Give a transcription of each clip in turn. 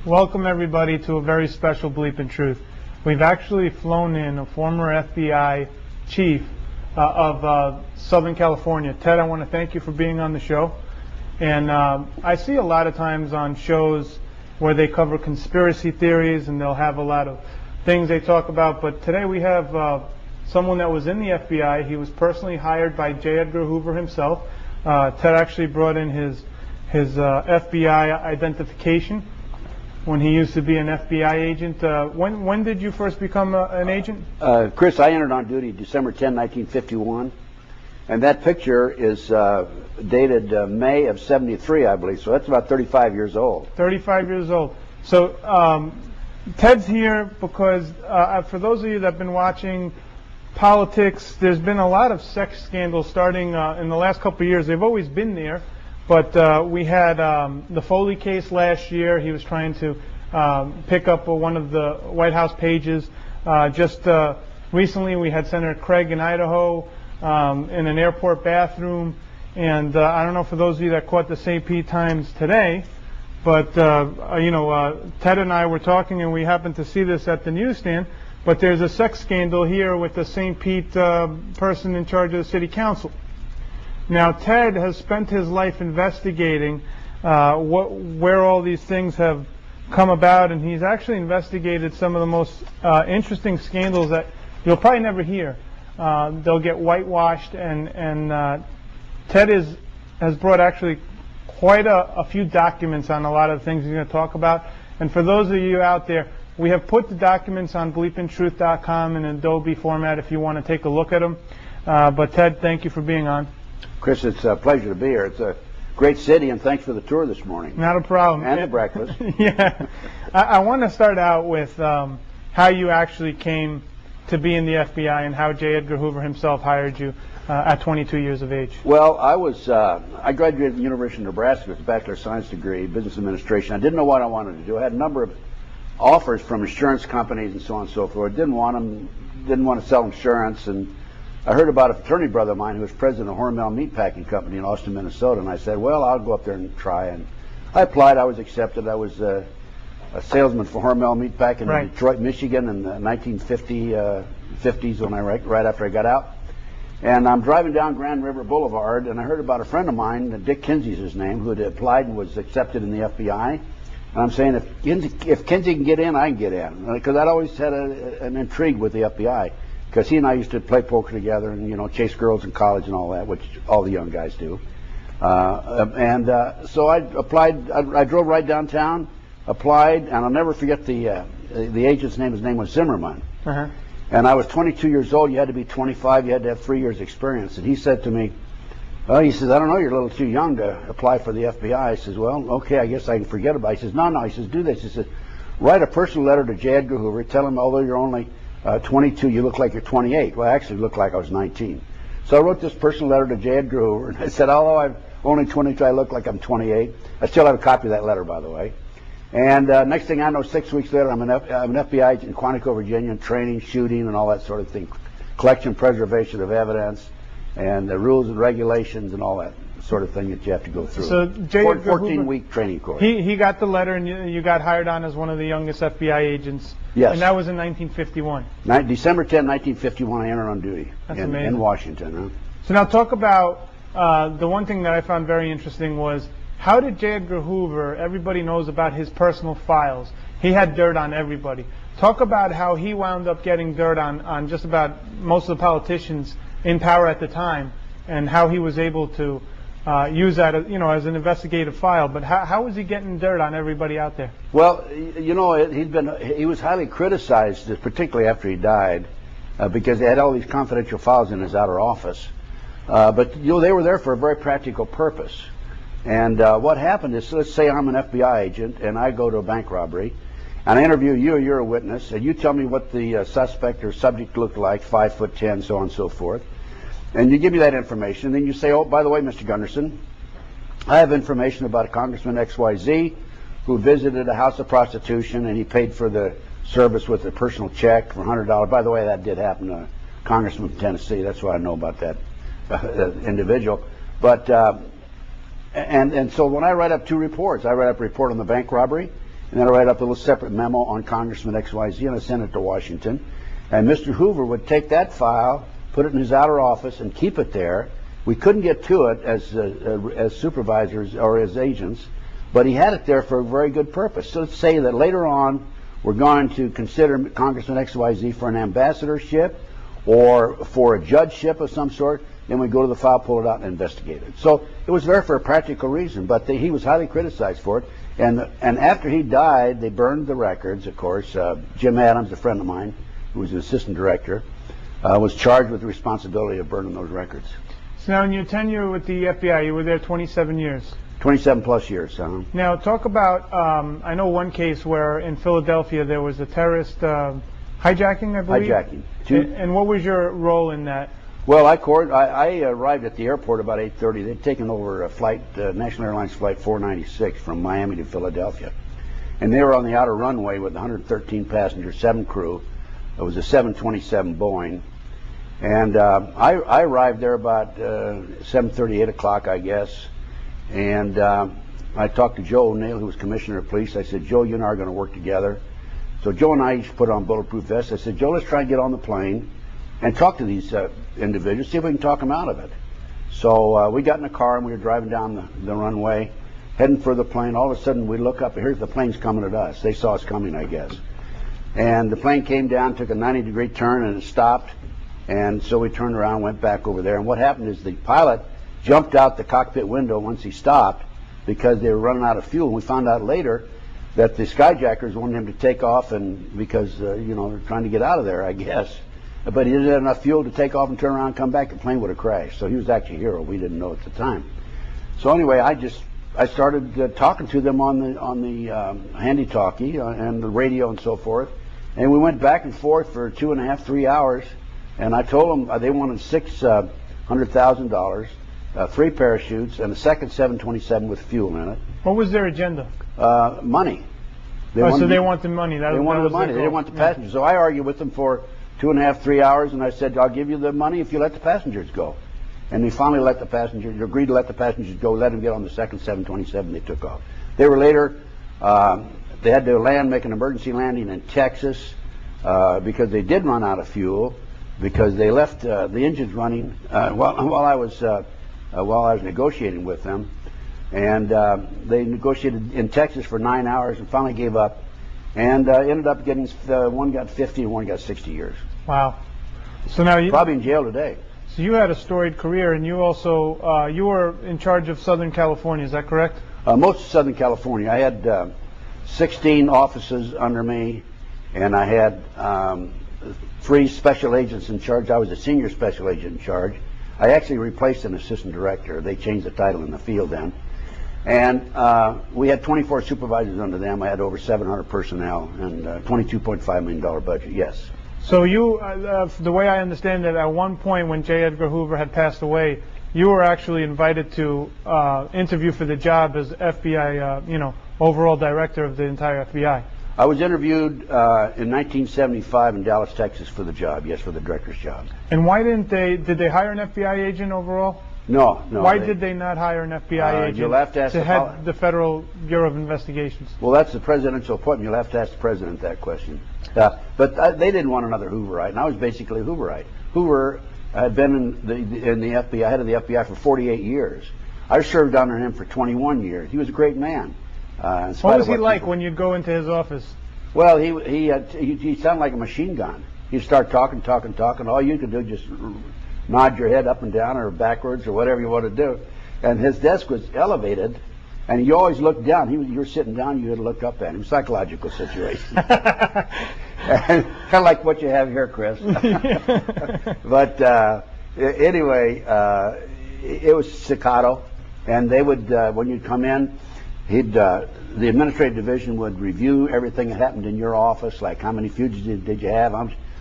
Welcome everybody to a very special Bleepin' Truth. We've actually flown in a former FBI chief of Southern California. Ted, I want to thank you for being on the show. And I see a lot of times on shows where they cover conspiracy theories and they'll have a lot of things they talk about, but today we have someone that was in the FBI. He was personally hired by J. Edgar Hoover himself. Ted actually brought in his FBI identification when he used to be an FBI agent. When did you first become an agent? Chris, I entered on duty December 10, 1951, and that picture is dated May of 73, I believe, so that's about 35 years old. 35 years old. So Ted's here because for those of you that have been watching politics, there's been a lot of sex scandals starting in the last couple of years. They've always been there. But we had the Foley case last year. He was trying to pick up one of the White House pages. Just recently we had Senator Craig in Idaho in an airport bathroom. And I don't know for those of you that caught the St. Pete Times today, but Ted and I were talking and we happened to see this at the newsstand. But there's a sex scandal here with the St. Pete person in charge of the city council. Now, Ted has spent his life investigating where all these things have come about, and he's actually investigated some of the most interesting scandals that you'll probably never hear. They'll get whitewashed, and Ted has brought actually quite a few documents on a lot of the things he's going to talk about. And for those of you out there, we have put the documents on bleepintruth.com in Adobe format if you want to take a look at them. But Ted, thank you for being on. Chris, it's a pleasure to be here. It's a great city, and thanks for the tour this morning. Not a problem. And the breakfast. Yeah. I want to start out with how you actually came to be in the FBI and how J. Edgar Hoover himself hired you at 22 years of age. Well, I graduated from the University of Nebraska with a Bachelor of Science degree, Business Administration. I didn't know what I wanted to do. I had a number of offers from insurance companies and so on and so forth. Didn't want to sell insurance, and I heard about a fraternity brother of mine who was president of Hormel Meatpacking Company in Austin, Minnesota, and I said, well, I'll go up there and try. And I applied. I was accepted. I was a salesman for Hormel Meatpacking in Detroit, Michigan in the 1950s when right after I got out. And I'm driving down Grand River Boulevard, and I heard about a friend of mine, Dick Kinsey's his name, who had applied and was accepted in the FBI. And I'm saying, if Kinsey can get in, I can get in, because I'd always had an intrigue with the FBI. Because he and I used to play poker together and, chase girls in college and all that, which all the young guys do. So I applied. I drove right downtown, applied, and I'll never forget the agent's name. His name was Zimmerman. Uh-huh. And I was 22 years old. You had to be 25. You had to have 3 years experience. And he said to me, well, he says, I don't know, you're a little too young to apply for the FBI. I says, well, okay, I guess I can forget about it. He says, no. He says, do this. He says, write a personal letter to J. Edgar Hoover. Tell him, although you're only 22, you look like you're 28. Well, I actually looked like I was 19. So I wrote this personal letter to J. Edgar Hoover, and I said, although I'm only 22, I look like I'm 28. I still have a copy of that letter, by the way. And next thing I know, 6 weeks later, I'm an FBI agent in Quantico, Virginia, training, shooting, and all that sort of thing, collection, preservation of evidence, and the rules and regulations and all that sort of thing that you have to go through. So J. 14-week training course. He got the letter, and you got hired on as one of the youngest FBI agents. Yes. And that was in 1951. December 10, 1951, I entered on duty in Washington. Huh? So now talk about the one thing that I found very interesting was, how did J. Edgar Hoover, everybody knows about his personal files. He had dirt on everybody. Talk about how he wound up getting dirt on just about most of the politicians in power at the time, and how he was able to use that as an investigative file. But how was he getting dirt on everybody out there? Well, he was highly criticized, particularly after he died, because they had all these confidential files in his outer office. But they were there for a very practical purpose. And what happened is, let's say I'm an FBI agent and I go to a bank robbery, and I interview you, you're a witness, and you tell me what the suspect or subject looked like, 5'10", so on and so forth. And you give me that information, and then you say, oh, by the way, Mr. Gunderson, I have information about a Congressman XYZ who visited a house of prostitution, and he paid for the service with a personal check for $100. By the way, that did happen to a congressman from Tennessee. That's why I know about that individual. But and so when I write up two reports, I write up a report on the bank robbery, and then I write up a little separate memo on Congressman XYZ, and I send it to Washington. And Mr. Hoover would take that file, put it in his outer office, and keep it there. We couldn't get to it as supervisors or as agents, but he had it there for a very good purpose. So let's say that later on we're going to consider Congressman XYZ for an ambassadorship or for a judgeship of some sort, then we go to the file, pull it out, and investigate it. So it was there for a practical reason, but he was highly criticized for it. And after he died, they burned the records, of course. Jim Adams, a friend of mine, who was an assistant director, was charged with the responsibility of burning those records. So now in your tenure with the FBI, you were there 27 years. 27 plus years. Now talk about, I know one case where in Philadelphia there was a terrorist hijacking, I believe? Hijacking. And what was your role in that? Well, I arrived at the airport about 8:30. They'd taken over a flight, National Airlines Flight 496 from Miami to Philadelphia. And they were on the outer runway with 113 passengers, 7 crew. It was a 727 Boeing. And I arrived there about 7:30, 8 o'clock, I guess. And I talked to Joe O'Neill, who was commissioner of police. I said, Joe, you and I are going to work together. So Joe and I each put on bulletproof vests. I said, Joe, let's try and get on the plane and talk to these individuals, see if we can talk them out of it. So we got in a car and we were driving down the runway, heading for the plane. All of a sudden we look up and here's the plane's coming at us. They saw us coming, I guess. And the plane came down, took a 90-degree turn, and it stopped. And so we turned around, went back over there. And what happened is the pilot jumped out the cockpit window once he stopped because they were running out of fuel. And we found out later that the skyjackers wanted him to take off, and because you know, they're trying to get out of there, I guess. But he didn't have enough fuel to take off and turn around and come back. The plane would have crashed. So he was actually a hero. We didn't know at the time. So anyway, I started talking to them on the handy-talkie and the radio and so forth. And we went back and forth for 2.5, 3 hours. And I told them they wanted $600,000, 3 parachutes, and a second 727 with fuel in it. What was their agenda? Money. They wanted the money. They wanted the money. They didn't want the passengers. So I argued with them for 2.5, 3 hours, and I said, I'll give you the money if you let the passengers go. And they finally let the passengers, agreed to let the passengers go, let them get on the second 727. They took off. They were later, they had to make an emergency landing in Texas because they did run out of fuel, because they left the engines running while I was negotiating with them. And they negotiated in Texas for 9 hours and finally gave up, and ended up getting one got 50 and one got 60 years. Wow! So now you probably in jail today. So you had a storied career, and you also you were in charge of Southern California. Is that correct? Most of Southern California. I had 16 officers under me, and I had 3 special agents in charge. I was a senior special agent in charge. I actually replaced an assistant director. They changed the title in the field then. And we had 24 supervisors under them. I had over 700 personnel and $22.5 million budget, yes. So you, the way I understand it, at one point when J. Edgar Hoover had passed away, you were actually invited to interview for the job as FBI, overall director of the entire FBI. I was interviewed in 1975 in Dallas, Texas for the job, yes, for the director's job. And why did they hire an FBI agent overall? No. Why did they not hire an FBI agent you'll have to, ask to head the Federal Bureau of Investigations? Well, that's the presidential appointment. You'll have to ask the president that question. But they didn't want another Hooverite, and I was basically a Hooverite. Hoover had been in the FBI, head of the FBI for 48 years. I served under him for 21 years. He was a great man. What was he like when you'd go into his office? Well, he sounded like a machine gun. He'd start talking. All you could do is just nod your head up and down or backwards or whatever you want to do. And his desk was elevated, and you always looked down. You were sitting down, you had to look up at him. Psychological situation. And kind of like what you have here, Chris. But anyway, it was staccato, and they would, when you'd come in, the administrative division would review everything that happened in your office, like how many fugitives did you have,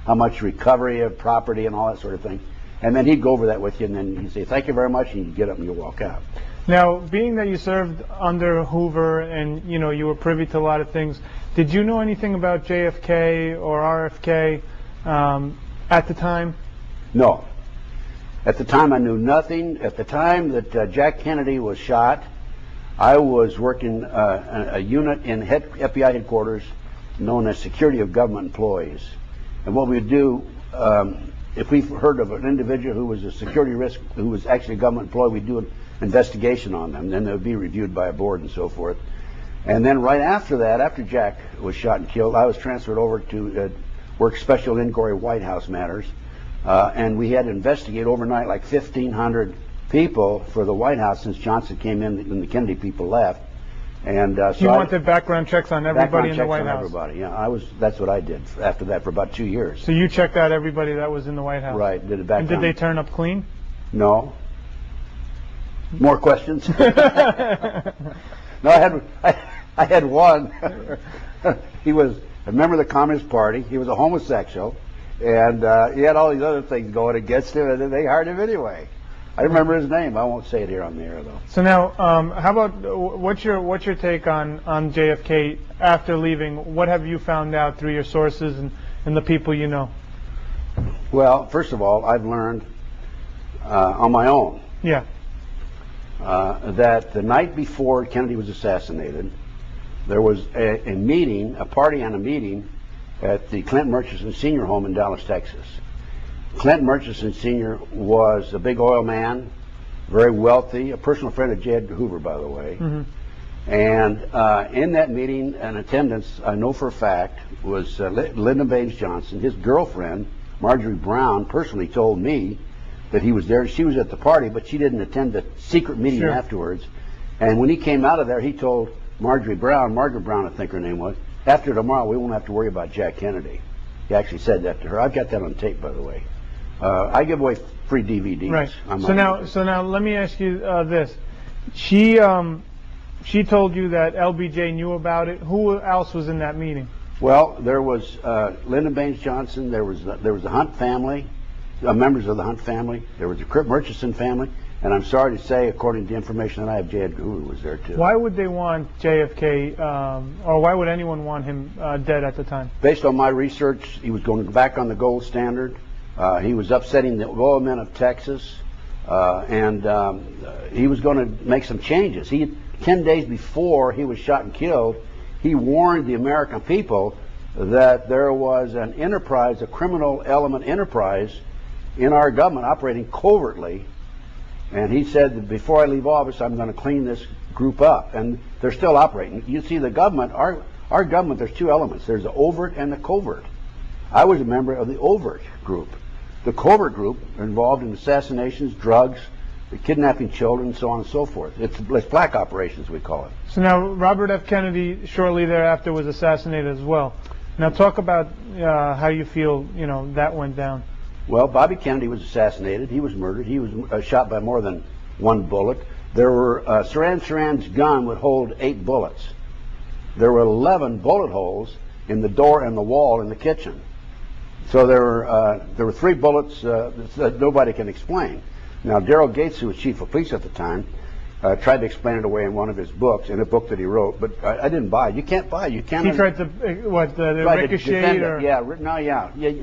how much recovery of property and all that sort of thing. And then he'd go over that with you, and then he'd say, thank you very much, and you'd get up and you'd walk out. Now, being that you served under Hoover and, you were privy to a lot of things, did you know anything about JFK or RFK at the time? No. At the time, I knew nothing. At the time that Jack Kennedy was shot, I was working a unit in FBI headquarters known as Security of Government Employees. And what we would do, if we heard of an individual who was a security risk, who was actually a government employee, we'd do an investigation on them. Then they would be reviewed by a board and so forth. And then right after that, after Jack was shot and killed, I was transferred over to work special inquiry White House matters. And we had to investigate overnight like 1,500 people for the White House since Johnson came in and the Kennedy people left. And so you wanted background checks on everybody in the White House. Everybody, yeah. That's what I did after that for about 2 years. So you checked out everybody that was in the White House. Right. Did a background. And did they turn up clean? No. More questions? No, I had one. He was a member of the Communist Party. He was a homosexual, and he had all these other things going against him, and then they hired him anyway. I remember his name. I won't say it here on the air, though. So now, how about what's your take on JFK after leaving? What have you found out through your sources and the people you know? Well, first of all, I've learned on my own. Yeah. That the night before Kennedy was assassinated, there was a meeting, a party and a meeting at the Clinton Murchison Sr. home in Dallas, Texas. Clinton Murchison Sr. was a big oil man, very wealthy, a personal friend of J. Edgar Hoover, by the way. Mm-hmm. And in that meeting, in attendance, I know for a fact, was Lyndon Baines Johnson. His girlfriend, Marjorie Brown, personally told me that he was there. She was at the party, but she didn't attend the secret meeting afterwards. And when he came out of there, he told Marjorie Brown, I think her name was, after tomorrow, we won't have to worry about Jack Kennedy. He actually said that to her. I've got that on tape, by the way. I give away free DVDs. Right. So now, let me ask you this: she told you that LBJ knew about it. Who else was in that meeting? Well, there was Lyndon Baines Johnson. There was the Hunt family, members of the Hunt family. There was the Murchison family, and I'm sorry to say, according to the information that I have, J. Edgar Hoover was there too. Why would they want JFK, or why would anyone want him dead at the time? Based on my research, he was going back on the gold standard. He was upsetting the oil men of Texas, and he was going to make some changes. 10 days before he was shot and killed, he warned the American people that there was an enterprise, a criminal element enterprise in our government operating covertly. And he said that before I leave office, I'm going to clean this group up. And they're still operating. You see, the government, our government, there's two elements. There's the overt and the covert. I was a member of the overt group. The covert group are involved in assassinations, drugs, kidnapping children, so on and so forth. It's black operations, we call it. So now, Robert F. Kennedy shortly thereafter was assassinated as well. Now talk about how you feel, that went down. Well, Bobby Kennedy was assassinated. He was murdered. He was shot by more than one bullet. There were Sirhan's gun would hold 8 bullets. There were 11 bullet holes in the door and the wall in the kitchen. So there were 3 bullets that nobody can explain. Now, Darrell Gates, who was chief of police at the time, tried to explain it away in one of his books, in a book that he wrote, but I didn't buy it. You can't buy it. You can't. He tried to, the ricochet? Or? Yeah,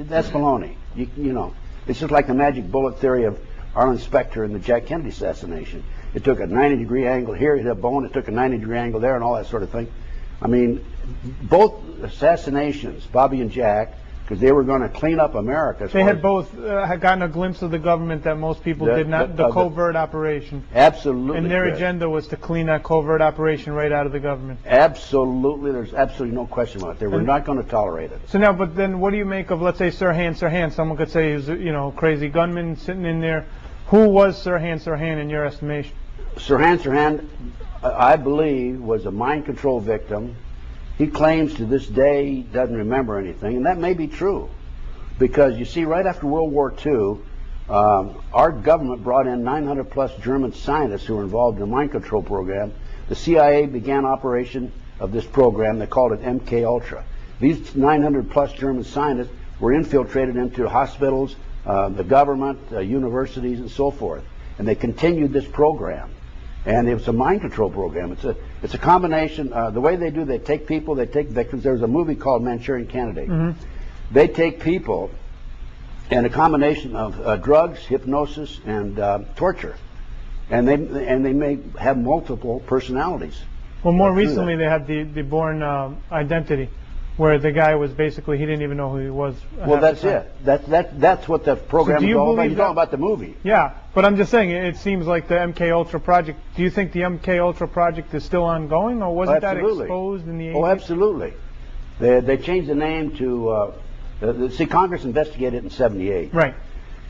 that's baloney. It's just like the magic bullet theory of Arlen Specter and the Jack Kennedy assassination. It took a 90-degree angle here, it hit a bone, it took a 90-degree angle there, and all that sort of thing. I mean, both assassinations, Bobby and Jack, because they were going to clean up America. They had both had gotten a glimpse of the government that most people did not, the covert operation. Absolutely. And their agenda was to clean that covert operation right out of the government. Absolutely. There's absolutely no question about it. They were not going to tolerate it. So now, but then what do you make of, let's say, Sirhan? Someone could say he's, crazy gunman sitting in there. Who was Sirhan in your estimation? Sirhan, I believe, was a mind control victim. He claims to this day he doesn't remember anything, and that may be true. Because, you see, right after World War II, our government brought in 900-plus German scientists who were involved in the mind control program. The CIA began operation of this program. They called it MK Ultra. These 900-plus German scientists were infiltrated into hospitals, the government, universities, and so forth. And they continued this program. And it was a mind control program. It's a combination. The way they do, they take people, they take victims. There was a movie called Manchurian Candidate. Mm-hmm. They take people, and a combination of drugs, hypnosis, and torture. and they may have multiple personalities. Well, more recently they had the Bourne Identity, where the guy was basically, he didn't even know who he was. Well, that's it. That's what the program is all about. You're talking about the movie. Yeah, but I'm just saying, it seems like the MK Ultra project. Do you think the MK Ultra project is still ongoing, or wasn't that exposed in the 80s? Oh, absolutely. They changed the name to. See, Congress investigated it in '78. Right.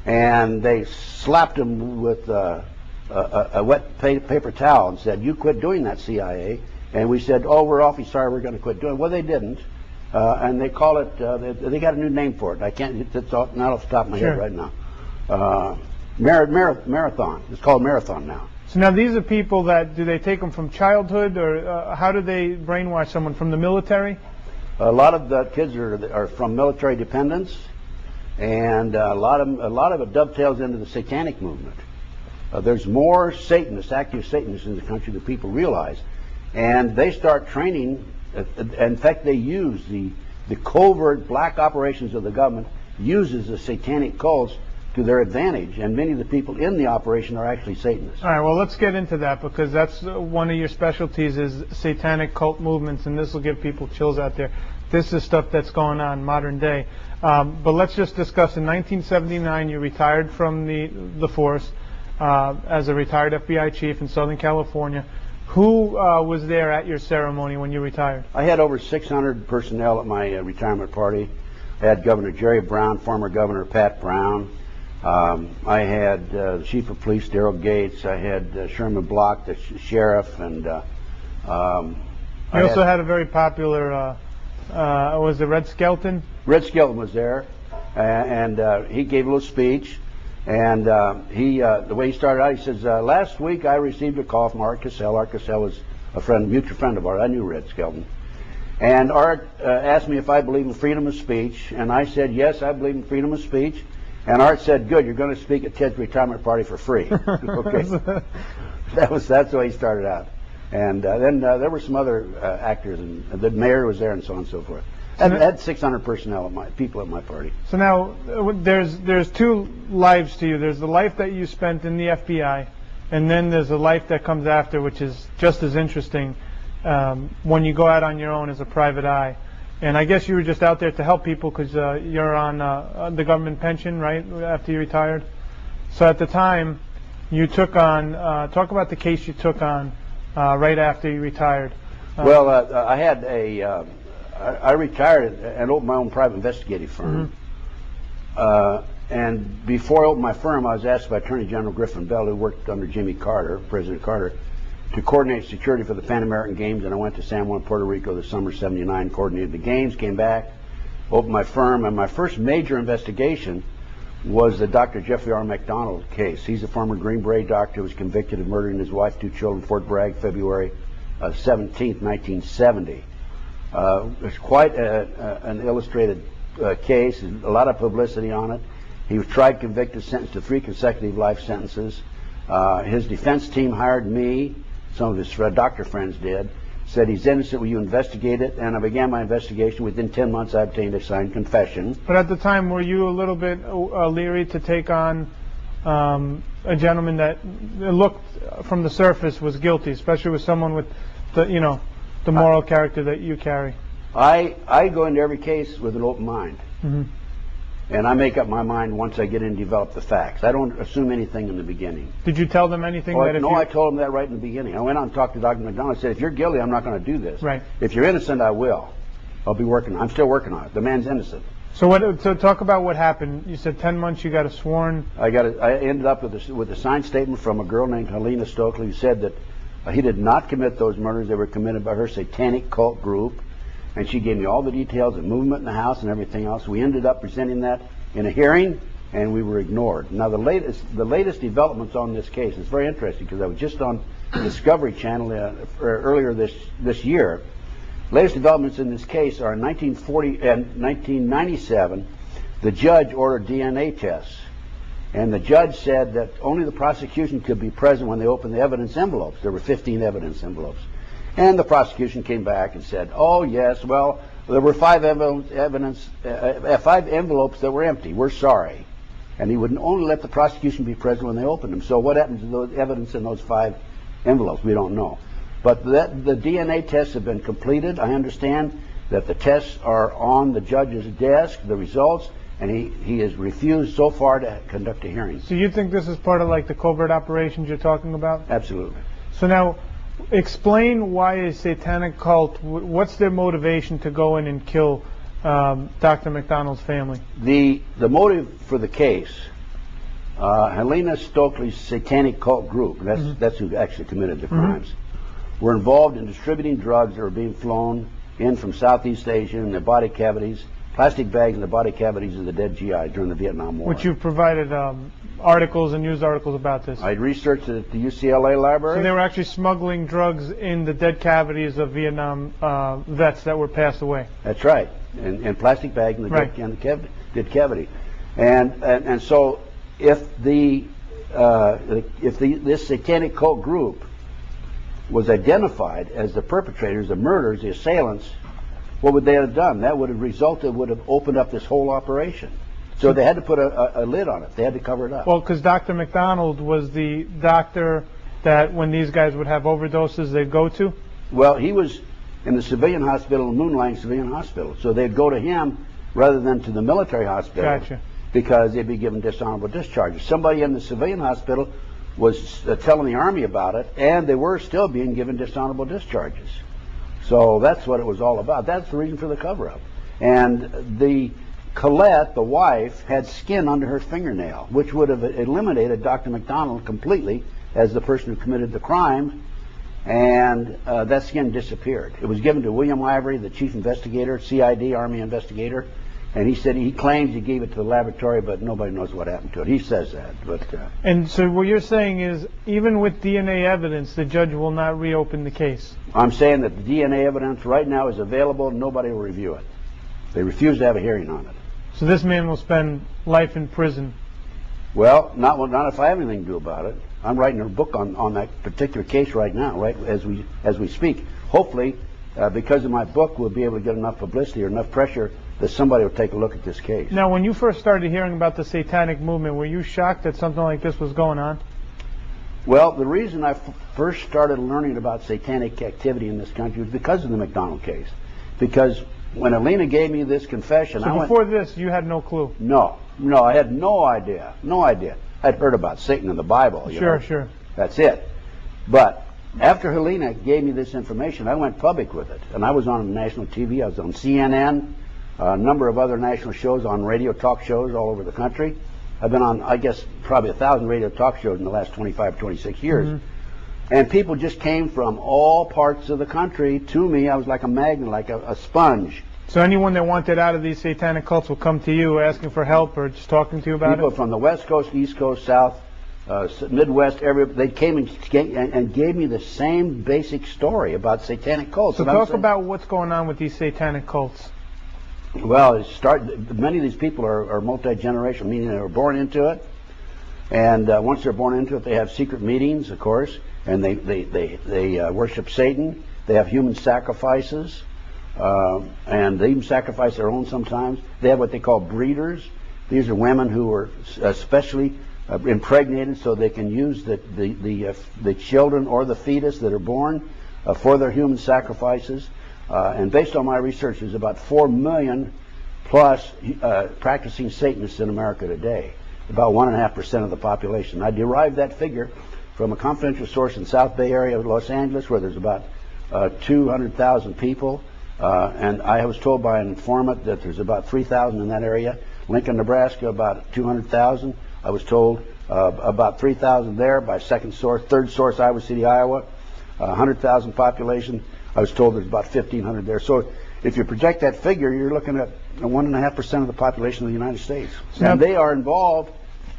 And they slapped him with a wet paper towel and said, "You quit doing that, CIA." And we said, "Oh, we're awfully sorry, we're going to quit doing it." Well, they didn't. And they call it, they got a new name for it. I can't, it's not off the top of my head right now. Marathon. It's called Marathon now. So now these are people that, do they take them from childhood, or how do they brainwash someone? From the military? A lot of the kids are from military dependents, and a lot of it dovetails into the satanic movement. There's more Satanists, active Satanists in the country than people realize. And they start training. In fact, they use the covert black operations of the government uses the satanic cults to their advantage, and many of the people in the operation are actually Satanists. All right, well, let's get into that, because that's one of your specialties is satanic cult movements, and this will give people chills out there. This is stuff that's going on modern day. But let's just discuss, in 1979, you retired from the force as a retired FBI chief in Southern California. Who was there at your ceremony when you retired? I had over 600 personnel at my retirement party. I had Governor Jerry Brown, former Governor Pat Brown. I had the Chief of Police, Darrell Gates. I had Sherman Block, the sheriff, and you also had a very popular, was it Red Skelton? Red Skelton was there, and he gave a little speech. And the way he started out, he says, "Last week I received a call from Art Cassell." Art Cassell was a mutual friend of ours. I knew Red Skelton. And Art asked me if I believe in freedom of speech, and I said, "Yes, I believe in freedom of speech." And Art said, "Good, you're going to speak at Ted's retirement party for free." Okay, that's the way he started out. And then there were some other actors, and the mayor was there, and so on and so forth. I had 600 personnel people at my party. So now there's two lives to you. There's the life that you spent in the FBI, and then there's a life that comes after, which is just as interesting when you go out on your own as a private eye. And I guess you were just out there to help people because you're on the government pension, right, after you retired? So at the time, you took on, talk about the case you took on right after you retired. Well, I retired and opened my own private investigative firm. And before I opened my firm, I was asked by Attorney General Griffin Bell, who worked under Jimmy Carter, President Carter, to coordinate security for the Pan American Games. And I went to San Juan, Puerto Rico the summer '79, coordinated the games, came back, opened my firm. And my first major investigation was the Dr. Jeffrey R. McDonald case. He's a former Green Beret doctor who was convicted of murdering his wife, 2 children, Fort Bragg, February 17th, 1970. It's quite an illustrated case, a lot of publicity on it. He was tried, convicted, sentenced to 3 consecutive life sentences. His defense team hired me, some of his doctor friends did, said he's innocent, will you investigate it? And I began my investigation. Within 10 months I obtained a signed confession. But at the time, were you a little bit leery to take on a gentleman that looked from the surface was guilty, especially with someone with the moral character that you carry? I go into every case with an open mind. Mm-hmm. And I make up my mind once I get in and develop the facts. I don't assume anything in the beginning. Did you tell them anything? I told them that right in the beginning. I went out and talked to Dr. McDonald. I said, if you're guilty, I'm not going to do this. Right. If you're innocent, I will. I'll be working. I'm still working on it. The man's innocent. So talk about what happened. You said 10 months you got a sworn. I ended up with a signed statement from a girl named Helena Stokely who said that he did not commit those murders. They were committed by her satanic cult group. And she gave me all the details of movement in the house and everything else. We ended up presenting that in a hearing, and we were ignored. Now, the latest developments on this case is very interesting because I was just on the Discovery Channel earlier this year. Latest developments in this case are in 1997, the judge ordered DNA tests. And the judge said that only the prosecution could be present when they opened the evidence envelopes. There were 15 evidence envelopes. And the prosecution came back and said, oh, yes, well, there were 5 envelopes that were empty. We're sorry. and he would only let the prosecution be present when they opened them. So what happened to the evidence in those 5 envelopes? We don't know. But the DNA tests have been completed. I understand that the tests are on the judge's desk, the results, and he has refused so far to conduct a hearing. So you think this is part of like the covert operations you're talking about? Absolutely. So now, explain why a satanic cult, what's their motivation to go in and kill Dr. McDonald's family? The motive for the case, Helena Stokely's satanic cult group, that's who actually committed the crimes, were involved in distributing drugs that were being flown in from Southeast Asia in the body cavities, plastic bags in the body cavities of the dead GIs during the Vietnam War. Which you've provided articles and news articles about this. I researched it at the UCLA library. So they were actually smuggling drugs in the dead cavities of Vietnam vets that were passed away. That's right, in plastic bags in the dead cavity. And so if this satanic cult group was identified as the perpetrators, the murderers, the assailants, what would they have done? That would have opened up this whole operation. So they had to put a lid on it. They had to cover it up. Well, because Dr. McDonald was the doctor that when these guys would have overdoses, they'd go to? Well, he was in the civilian hospital, Moonlight Civilian Hospital. So they'd go to him rather than to the military hospital. Gotcha. Because they'd be given dishonorable discharges. Somebody in the civilian hospital was telling the Army about it, and they were still being given dishonorable discharges. So that's what it was all about. That's the reason for the cover-up. And the Colette, the wife, had skin under her fingernail, which would have eliminated Dr. McDonald completely as the person who committed the crime, and that skin disappeared. It was given to William Ivory, the chief investigator, CID, Army investigator, and he said he claims he gave it to the laboratory, but nobody knows what happened to it. He says that. But and so what you're saying is, even with DNA evidence, the judge will not reopen the case? I'm saying that the DNA evidence right now is available and nobody will review it. They refuse to have a hearing on it. So this man will spend life in prison? Well, not if I have anything to do about it. I'm writing a book on that particular case right now, right as we speak. Hopefully, because of my book, we'll be able to get enough publicity or enough pressure that somebody will take a look at this case. Now, when you first started hearing about the satanic movement, were you shocked that something like this was going on? Well, the reason I first started learning about satanic activity in this country was because of the McDonald case. Because when Alina gave me this confession, so before this, you had no clue? No, I had no idea. I'd heard about Satan in the Bible. Sure. That's it. But after Helena gave me this information, I went public with it. And I was on national TV. I was on CNN, a number of other national shows, on radio talk shows all over the country. I've been on, I guess, probably 1,000 radio talk shows in the last 25, 26 years. And people just came from all parts of the country to me. I was like a magnet, like a sponge. So anyone that wanted out of these satanic cults will come to you asking for help or just talking to you about it? People from the West Coast, East Coast, South, Midwest, they came and gave me the same basic story about satanic cults. So talk about what's going on with these satanic cults. Well, many of these people are multi-generational, meaning they were born into it. And once they're born into it, they have secret meetings, of course, and they worship Satan. They have human sacrifices, and they even sacrifice their own sometimes. They have what they call breeders. These are women who are especially impregnated so they can use the children or the fetus that are born for their human sacrifices. And based on my research, there's about 4 million plus practicing Satanists in America today, about 1.5% of the population. I derived that figure from a confidential source in South Bay area of Los Angeles, where there's about 200,000 people, and I was told by an informant that there's about 3,000 in that area. Lincoln, Nebraska, about 200,000. I was told about 3,000 there by second source. Third source, Iowa City, Iowa, 100,000 population. I was told there's about 1,500 there. So if you project that figure, you're looking at 1.5% of the population of the United States. And they are involved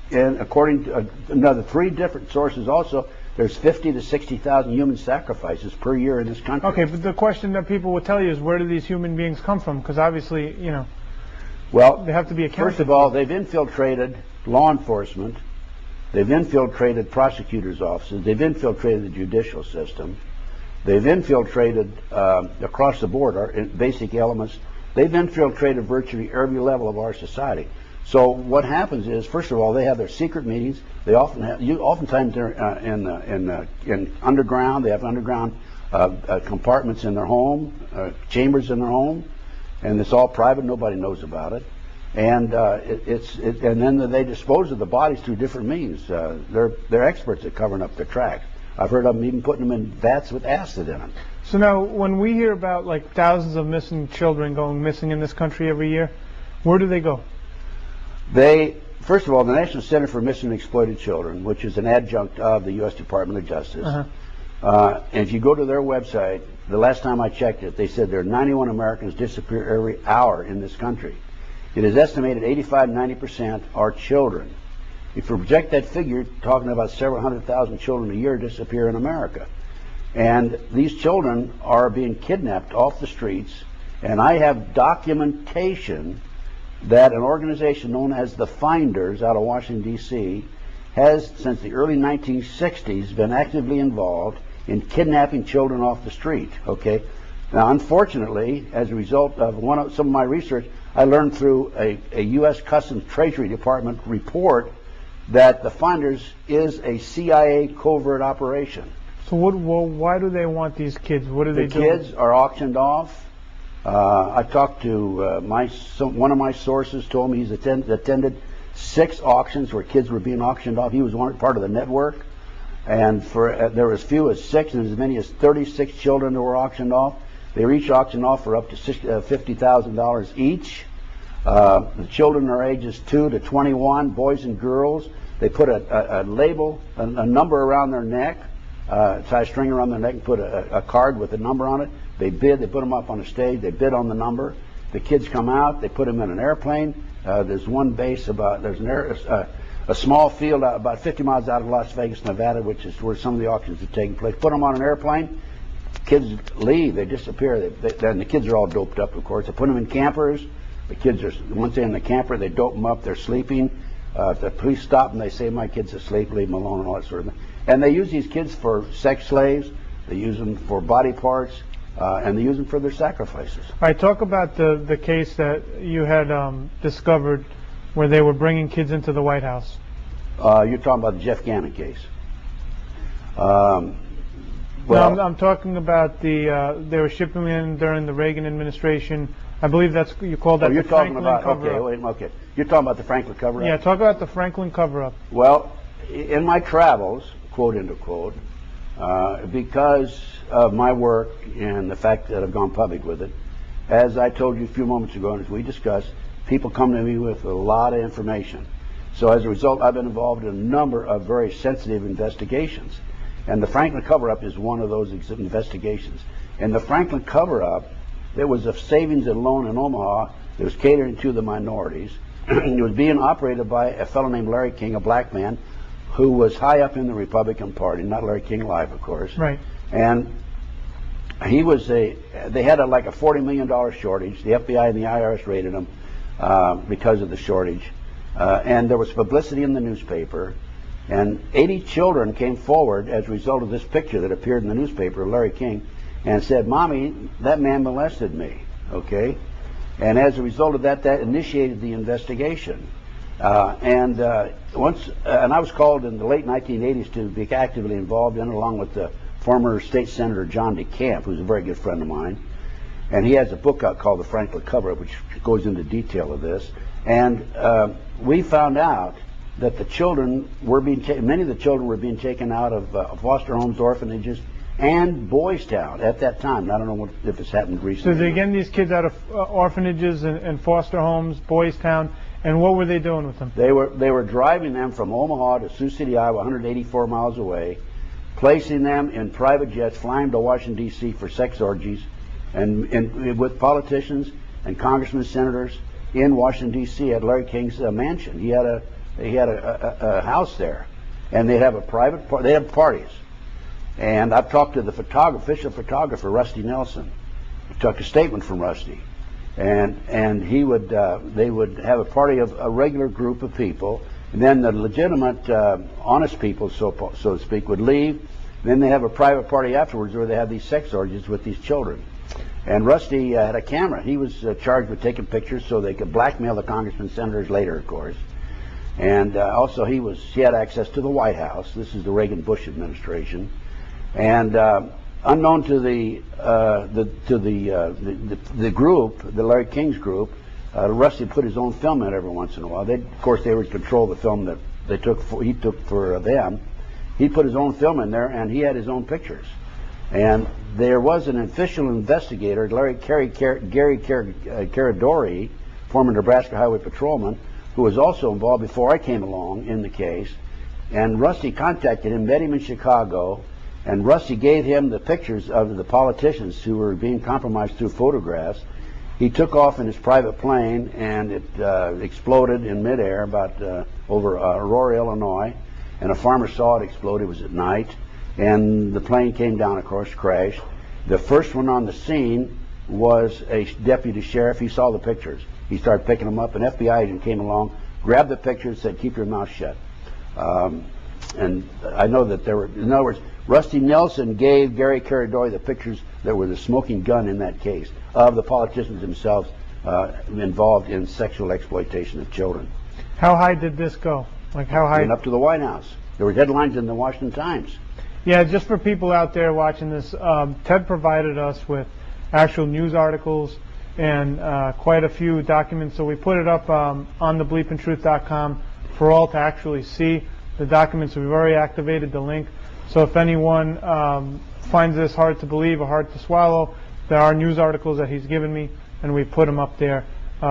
in, according to another 3 different sources also, there's 50 to 60,000 human sacrifices per year in this country. Okay, but the question that people will tell you is, where do these human beings come from? Because obviously, well, they have to be accounted. First of all, they've infiltrated law enforcement. They've infiltrated prosecutors' offices. They've infiltrated the judicial system. They've infiltrated across the board our basic elements. They've infiltrated virtually every level of our society. So what happens is, first of all, they have their secret meetings. They oftentimes they're in underground. They have underground compartments in their home, chambers in their home, and it's all private. Nobody knows about it. And and then they dispose of the bodies through different means. They're experts at covering up their tracks. I've heard of them even putting them in vats with acid in them. So now, when we hear about like thousands of missing children going missing in this country every year, where do they go? First of all, the National Center for Missing and Exploited Children, which is an adjunct of the U.S. Department of Justice, and if you go to their website, the last time I checked it, they said there are 91 Americans disappear every hour in this country. It is estimated 85–90% are children. If you project that figure, talking about several 100,000 children a year disappear in America. And these children are being kidnapped off the streets, and I have documentation that an organization known as the Finders out of Washington, D.C., has, since the early 1960s, been actively involved in kidnapping children off the street. Okay. Now, unfortunately, as a result of some of my research, I learned through a U.S. Customs Treasury Department report that the Finders is a CIA covert operation. So why do they want these kids? What do they do? The kids are auctioned off. I talked to one of my sources, told me he's attended 6 auctions where kids were being auctioned off. He was part of the network, and there were as few as 6 and as many as 36 children that were auctioned off. They were each auctioned off for up to $50,000 each. The children are ages 2 to 21, boys and girls. They put a label, a number around their neck, tie a string around their neck and put a card with a number on it. They bid. They put them up on a stage. They bid on the number. The kids come out. They put them in an airplane. There's one base a small field about 50 miles out of Las Vegas, Nevada, which is where some of the auctions are taking place. Put them on an airplane. Kids leave. They disappear. And the kids are all doped up, of course. They put them in campers. The kids are, once they're in the camper, they dope them up. They're sleeping. If the police stop them, they say, "My kid's asleep. Leave them alone," and all that sort of thing. And they use these kids for sex slaves. They use them for body parts. And they use them for their sacrifices. All right, talk about the case that you had discovered where they were bringing kids into the White House. You're talking about the Jeff Gannon case. Well, no, I'm talking about they were shipping in during the Reagan administration. I believe you called that the Franklin cover-up. Okay. You're talking about the Franklin cover-up? Yeah, talk about the Franklin cover-up. Well, in my travels, quote, end of quote, because of my work and the fact that I've gone public with it, as I told you a few moments ago and as we discussed, people come to me with a lot of information. So as a result, I've been involved in a number of very sensitive investigations. And the Franklin cover-up is one of those investigations. And the Franklin cover-up, there was a savings and loan in Omaha that was catering to the minorities. It was being operated by a fellow named Larry King, a black man, who was high up in the Republican Party, not Larry King Live, of course. Right. And he was they had like a $40 million shortage. The FBI and the IRS raided them because of the shortage. And there was publicity in the newspaper. And 80 children came forward as a result of this picture that appeared in the newspaper of Larry King and said, "Mommy, that man molested me." Okay? And as a result of that, that initiated the investigation. And I was called in the late 1980s to be actively involved in it, along with the former state senator John DeCamp, who's a very good friend of mine. And he has a book out called The Franklin Cover-Up, which goes into detail of this. And we found out that the children were many of the children were being taken out of foster homes, orphanages, and Boys Town at that time. I don't know if it's happened recently. So they're getting these kids out of orphanages and foster homes, Boys Town, and what were they doing with them? They were driving them from Omaha to Sioux City, Iowa, 184 miles away, placing them in private jets, flying to Washington, D.C. for sex orgies, and with politicians and congressmen, senators in Washington, D.C. at Larry King's mansion. He had a house there, and they'd have they have parties. And I've talked to the official photographer, Rusty Nelson. I took a statement from Rusty, and they would have a party of a regular group of people, and then the legitimate, honest people, so to speak, would leave. Then they have a private party afterwards where they have these sex orgies with these children. And Rusty had a camera. He was charged with taking pictures so they could blackmail the congressmen and senators later, of course. And also he had access to the White House. This is the Reagan-Bush administration. And unknown to the group, the Larry King's group, Rusty put his own film in every once in a while. Of course, they were in control of the film that he took for them. He put his own film in there, and he had his own pictures. And there was an official investigator, Gary Caradori, former Nebraska Highway Patrolman, who was also involved before I came along in the case. And Rusty contacted him, met him in Chicago, and Rusty gave him the pictures of the politicians who were being compromised through photographs. He took off in his private plane, and it exploded in midair over Aurora, Illinois. And a farmer saw it explode. It was at night. And the plane came down, of course, crashed. The first one on the scene was a deputy sheriff. He saw the pictures. He started picking them up. An FBI agent came along, grabbed the pictures, said, "Keep your mouth shut." And I know that there were, in other words, Rusty Nelson gave Gary Caradori the pictures that were the smoking gun in that case of the politicians themselves involved in sexual exploitation of children. How high did this go? Like how high? Went up to the White House. There were headlines in the Washington Times. Yeah, just for people out there watching this, Ted provided us with actual news articles and quite a few documents. So we put it up on thebleepingtruth.com for all to actually see the documents. We've already activated the link. So if anyone finds this hard to believe or hard to swallow, there are news articles that he's given me, and we put them up there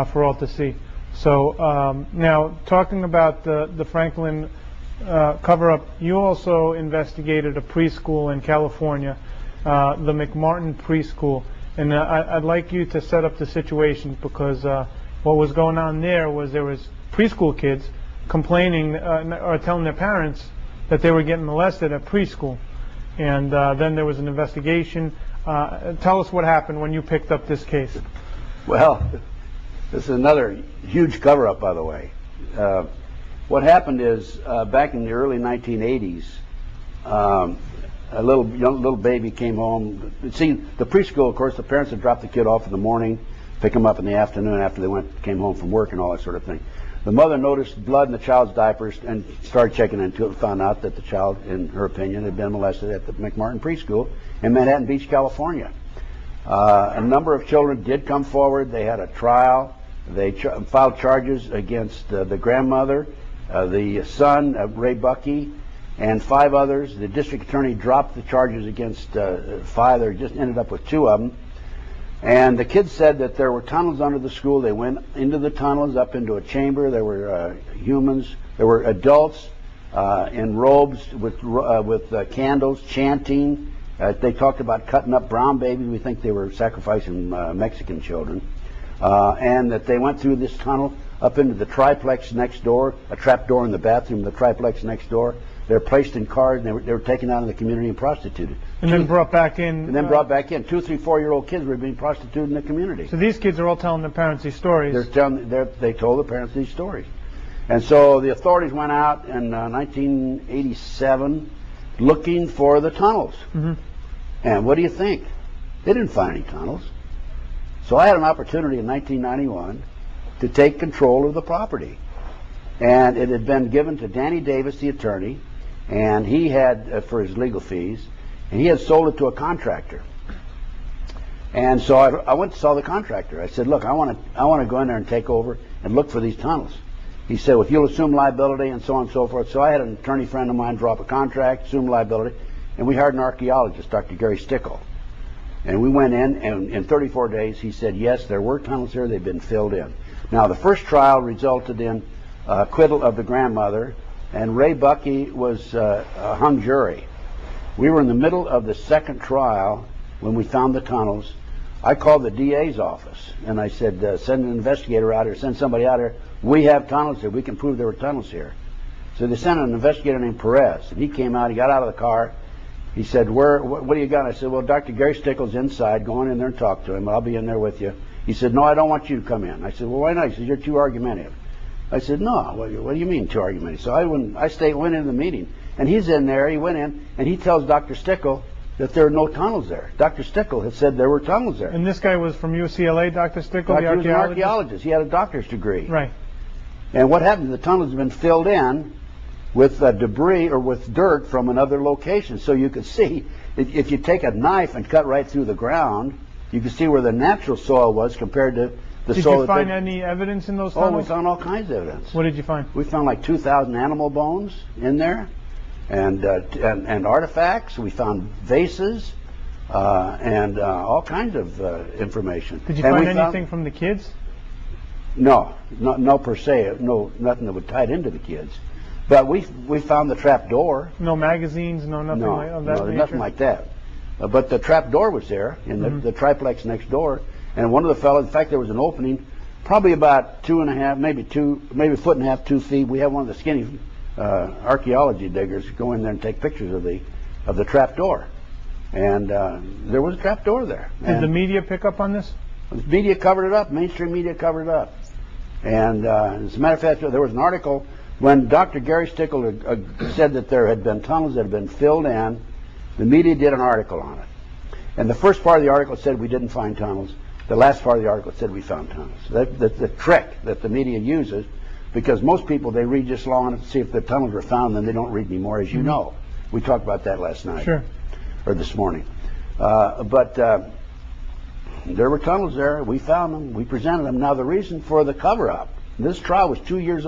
for all to see. So now, talking about the Franklin cover-up, you also investigated a preschool in California, the McMartin Preschool. And I'd like you to set up the situation, because what was going on there was preschool kids complaining or telling their parents that they were getting molested at preschool. And then there was an investigation. Tell us what happened when you picked up this case. Well, this is another huge cover-up, by the way. What happened is, back in the early 1980s, a little baby came home. See, the preschool, of course, the parents would drop the kid off in the morning, pick him up in the afternoon after they came home from work and all that sort of thing. The mother noticed blood in the child's diapers and started checking into it and found out that the child, in her opinion, had been molested at the McMartin Preschool in Manhattan Beach, California. A number of children did come forward. They had a trial. They filed charges against the grandmother, the son, Ray Buckey, and 5 others. The district attorney dropped the charges against 5. They just ended up with 2 of them. And the kids said that there were tunnels under the school. They went into the tunnels, up into a chamber. There were humans. There were adults in robes with candles, chanting. They talked about cutting up brown babies. We think they were sacrificing Mexican children. And that they went through this tunnel up into the triplex next door, a trap door in the bathroom, the triplex next door. They were placed in cars, and they were taken out of the community and prostituted. And then brought back in. And then brought back in. 2, 3, 4-year-old kids were being prostituted in the community. So these kids are all telling their parents these stories. They told the parents these stories. And so the authorities went out in 1987 looking for the tunnels. Mm-hmm. And what do you think? They didn't find any tunnels. So I had an opportunity in 1991 to take control of the property. And it had been given to Danny Davis, the attorney, and he had, for his legal fees, and he had sold it to a contractor. And so I went to saw the contractor. I said, "Look, I want to go in there and take over and look for these tunnels." He said, "Well, you'll assume liability," and so on and so forth. So I had an attorney friend of mine draw up a contract, assume liability, and we hired an archaeologist, Dr. Gary Stickle. And we went in, and in 34 days he said, yes, there were tunnels here, they've been filled in. Now, the first trial resulted in acquittal of the grandmother, and Ray Buckey was a hung jury. We were in the middle of the second trial when we found the tunnels. I called the DA's office, and I said, send an investigator out here, send somebody out here. We have tunnels here. We can prove there were tunnels here. So they sent an investigator named Perez, and he came out. He got out of the car. He said, what do you got? I said, well, Dr. Gary Stickle's inside. Go on in there and talk to him. I'll be in there with you. He said, no, I don't want you to come in. I said, well, why not? He said, you're too argumentative. I said, no, what do you mean too argumentative? So I went into the meeting, and he's in there. He went in, and he tells Dr. Stickle, that there are no tunnels there. Dr. Stickle had said there were tunnels there. And this guy was from UCLA, Dr. Stickle, the He was an archaeologist? archaeologist. He had a doctor's degree. Right. And what happened, the tunnels have been filled in with debris or with dirt from another location. So you could see, if you take a knife and cut right through the ground, you can see where the natural soil was compared to the soil. Did you find any evidence in those tunnels? Oh, we found all kinds of evidence. What did you find? We found like 2,000 animal bones in there, and artifacts. We found vases, and all kinds of information. Did you find anything from the kids? No, no per se. No, nothing that would tie it into the kids. But we found the trap door. No magazines, no nothing of that nature? Nothing like that. But the trap door was there in the triplex next door. And one of the fellows, in fact, there was an opening, probably about 2.5, maybe a foot and a half, 2 feet. We had one of the skinny archaeology diggers go in there and take pictures of the trap door. And there was a trap door there. Did the media pick up on this? The media covered it up. Mainstream media covered it up. And as a matter of fact, there was an article when Dr. Gary Stickle said that there had been tunnels that had been filled in. The media did an article on it. And the first part of the article said we didn't find tunnels. The last part of the article said we found tunnels. The trick that the media uses, because most people, they read just long enough to see if the tunnels were found, then they don't read anymore, as you know. We talked about that last night. Sure. Or this morning. But there were tunnels there. We found them. We presented them. Now, the reason for the cover-up, this trial was 2 years,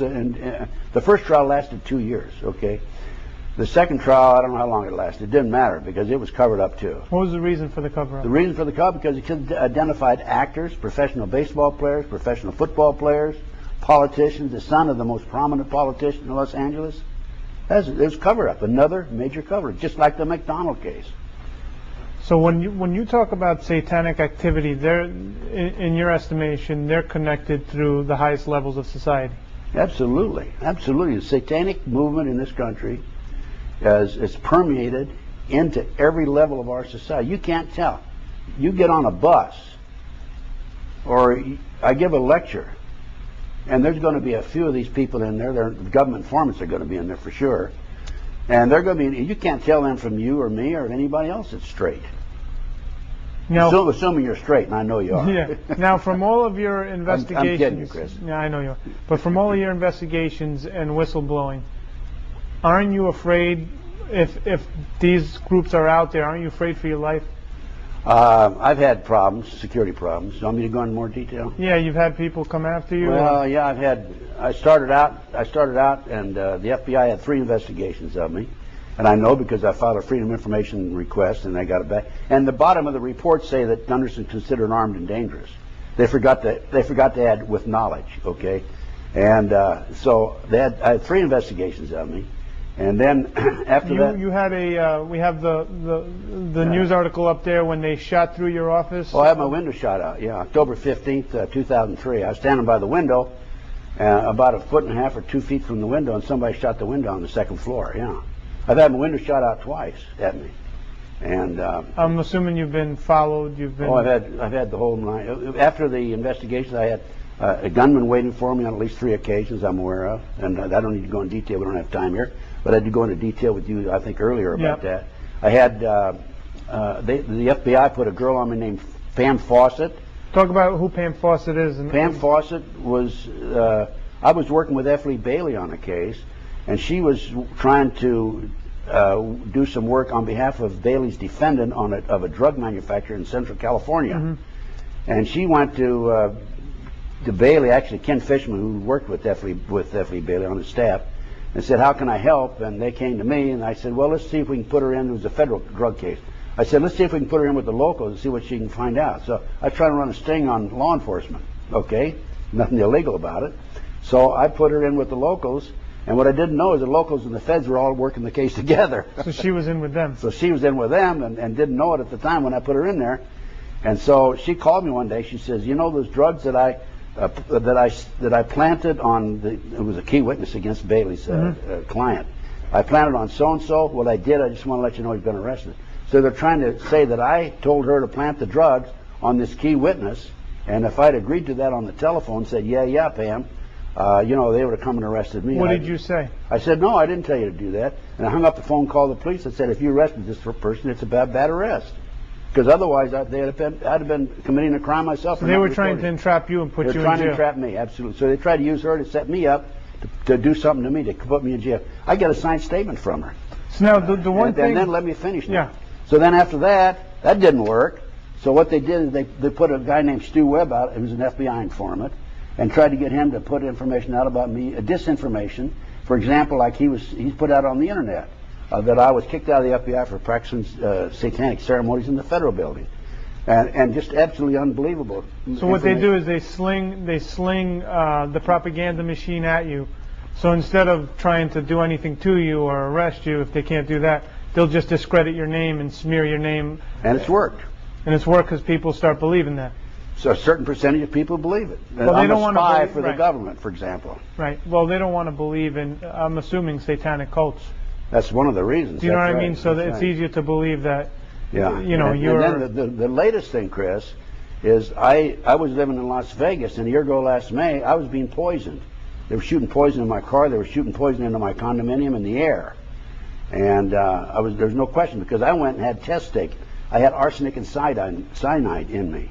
and the first trial lasted 2 years, okay? The second trial, I don't know how long it lasted. It didn't matter because it was covered up too. What was the reason for the cover-up? The reason for the cover-up because it identified actors, professional baseball players, professional football players, politicians, the son of the most prominent politician in Los Angeles. It was cover-up, another major cover-up, just like the McDonald case. So when you talk about satanic activity, they're, in your estimation, they're connected through the highest levels of society. Absolutely, absolutely. The satanic movement in this country is permeated into every level of our society. You can't tell. You get on a bus, or I give a lecture, and there's going to be a few of these people in there. The government informants are going to be in there for sure, and they're going to be. You can't tell them from you or me or anybody else that's straight. Now, assuming you're straight, and I know you are. Yeah. Now, from all of your investigations, I'm kidding you, Chris. Yeah, I know you are. But from all of your investigations and whistleblowing, aren't you afraid if these groups are out there? Aren't you afraid for your life? I've had problems, security problems. You want me to go into more detail? Yeah, you've had people come after you. Well, yeah, I started out, and the FBI had 3 investigations of me. And I know because I filed a Freedom of Information request, and I got it back. And the bottom of the report say that Gunderson considered armed and dangerous. They forgot to add with knowledge. Okay, and so I had 3 investigations of me, and then after that, you had we have the news article up there when they shot through your office. Oh, I had my window shot out. Yeah, October 15th, 2003. I was standing by the window, about a foot and a half or 2 feet from the window, and somebody shot the window on the 2nd floor. Yeah. I've had my window shot out twice at me, and I'm assuming you've been followed. You've been. Oh, I've had the whole night. After the investigations, I had a gunman waiting for me on at least 3 occasions I'm aware of, and I don't need to go in detail. We don't have time here, but I had to go into detail with you, I think, earlier about that. I had the FBI put a girl on me named Pam Fawcett. Talk about who Pam Fawcett is. Pam Fawcett was. I was working with F. Lee Bailey on a case, and she was trying to do some work on behalf of Bailey's defendant of a drug manufacturer in Central California. And she went to Bailey, actually Ken Fishman, who worked with F. Lee Bailey on his staff, and said, how can I help? And they came to me, and I said, well, let's see if we can put her in. It was a federal drug case. I said, let's see if we can put her in with the locals and see what she can find out. So I tried to run a sting on law enforcement. Okay, nothing illegal about it. So I put her in with the locals. And what I didn't know is the locals and the feds were all working the case together. So she was in with them. So she was in with them and didn't know it at the time when I put her in there. And so she called me one day. She says, you know those drugs that I planted on it was a key witness against Bailey's client. I planted on so-and-so. What I did, I just want to let you know he's been arrested. So they're trying to say that I told her to plant the drugs on this key witness. And if I'd agreed to that on the telephone, said, yeah, Pam, you know, they would have come and arrested me. What did you say? I said, no, I didn't tell you to do that. And I hung up the phone, called the police, and said, if you arrested this person, it's a bad arrest. Because otherwise, I'd have been committing a crime myself. So they were trying to entrap you and put you in jail. They were trying to entrap me, absolutely. So they tried to use her to set me up to do something to me, to put me in jail. I got a signed statement from her. So now the one thing... And then let me finish now. Yeah. So then after that didn't work. So what they did is they put a guy named Stu Webb out, who was an FBI informant, and tried to get him to put information out about me, disinformation. For example, like he's put out on the internet that I was kicked out of the FBI for practicing satanic ceremonies in the federal building. And just absolutely unbelievable. So what they do is they sling the propaganda machine at you. So instead of trying to do anything to you or arrest you, if they can't do that, they'll just discredit your name and smear your name. And it's worked. And it's worked because people start believing that. So a certain percentage of people believe it. Well, they don't I'm a spy for the right. government, for example. Right. Well, they don't want to believe in, I'm assuming, satanic cults. That's one of the reasons. Do you know what right. I mean? So that it's easier to believe that. Yeah. You know, you're. And then the latest thing, Chris, is I was living in Las Vegas, and a year ago last May, I was being poisoned. They were shooting poison in my car. They were shooting poison into my condominium in the air. And there's no question, because I went and had tests taken. I had arsenic and cyanide in me.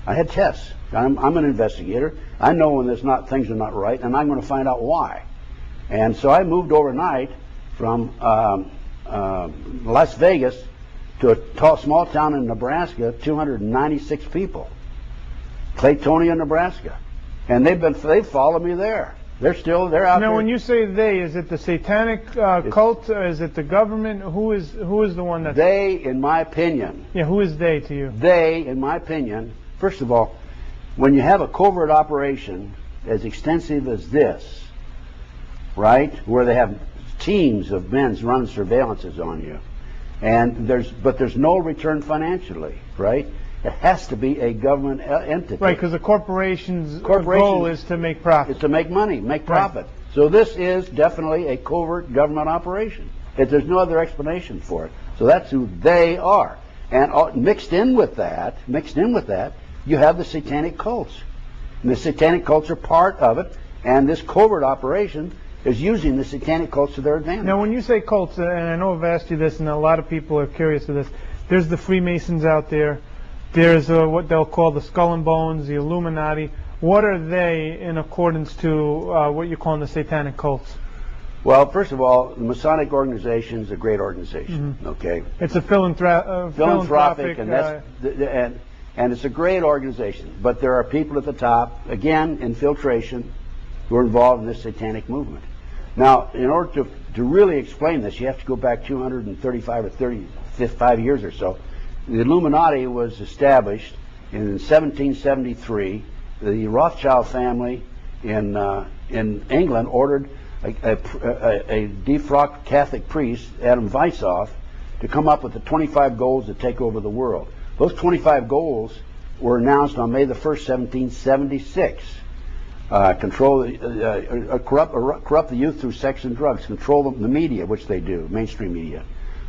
I had tests. I'm an investigator. I know when things are not right, and I'm going to find out why. And so I moved overnight from Las Vegas to a small town in Nebraska, 296 people, Claytonia, Nebraska, and they've followed me there. They're out there. Now, when you say they, is it the satanic cult? Is it the government? Who is the one that? They, in my opinion. Yeah, who is they to you? They, in my opinion. First of all, when you have a covert operation as extensive as this, right, where they have teams of men running surveillances on you, and there's no return financially, right? It has to be a government entity. Right, because the corporation's goal is to make profit. It's to make money, make profit. Right. So this is definitely a covert government operation. There's no other explanation for it. So that's who they are. And mixed in with that, you have the satanic cults. And the satanic cults are part of it, and this covert operation is using the satanic cults to their advantage. Now, when you say cults, and I know I've asked you this, and a lot of people are curious of this, there's the Freemasons out there. There's what they'll call the Skull and Bones, the Illuminati. What are they in accordance to what you're calling the satanic cults? Well, first of all, the Masonic organization is a great organization. Mm-hmm. Okay, it's a philanthropic, and it's a great organization. But there are people at the top, again, infiltration, who are involved in this satanic movement. Now, in order to really explain this, you have to go back 235 or 35 years or so. The Illuminati was established in 1773. The Rothschild family in England ordered a defrocked Catholic priest, Adam Weishaupt, to come up with the 25 goals to take over the world. Those 25 goals were announced on May the 1st, 1776. Corrupt the youth through sex and drugs. Control the media, which they do, mainstream media.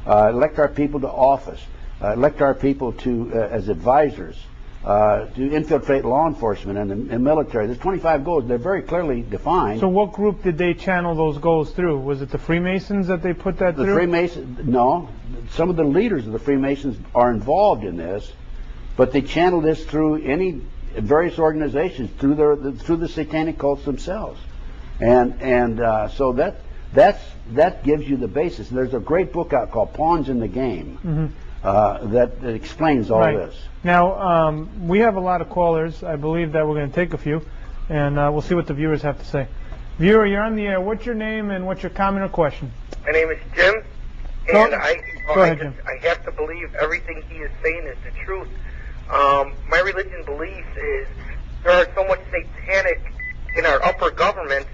Elect our people to office. Elect our people as advisors, to infiltrate law enforcement and military. There's 25 goals. They're very clearly defined. So what group did they channel those goals through? Was it the Freemasons that they put that through? The Freemasons, no. Some of the leaders of the Freemasons are involved in this, but they channel this through various organizations, through the satanic cults themselves. So that gives you the basis. There's a great book out called Pawns in the Game. Mm-hmm. That explains all this. Now, we have a lot of callers. I believe that we're going to take a few, and we'll see what the viewers have to say. Viewer, you're on the air. What's your name and what's your comment or question? My name is Jim, and Go ahead, Jim. I have to believe everything he is saying is the truth. My religion believes is there are so much satanic in our upper government